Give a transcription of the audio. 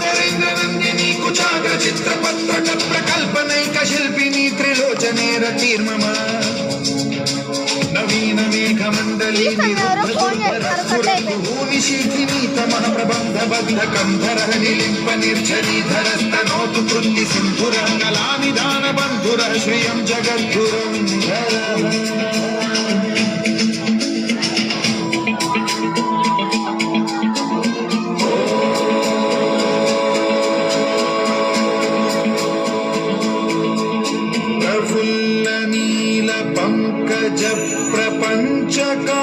नंदिनी कुचाग्र चित्रपत्रक प्रकल्पनैक शिल्पिनी त्रिलोचने रतिर्मम नवीन मेघमण्डली निरुद्धुर्विशीखिनी तमः प्रबन्ध बद्ध कन्धरः निलिम्प निर्झरीधरस्तनोतु कृत्ति सिन्धुरः कलानिधान बन्धुरः श्रियं जगद्गुरुं प्रफुल्ल नील पंकज प्रपंचका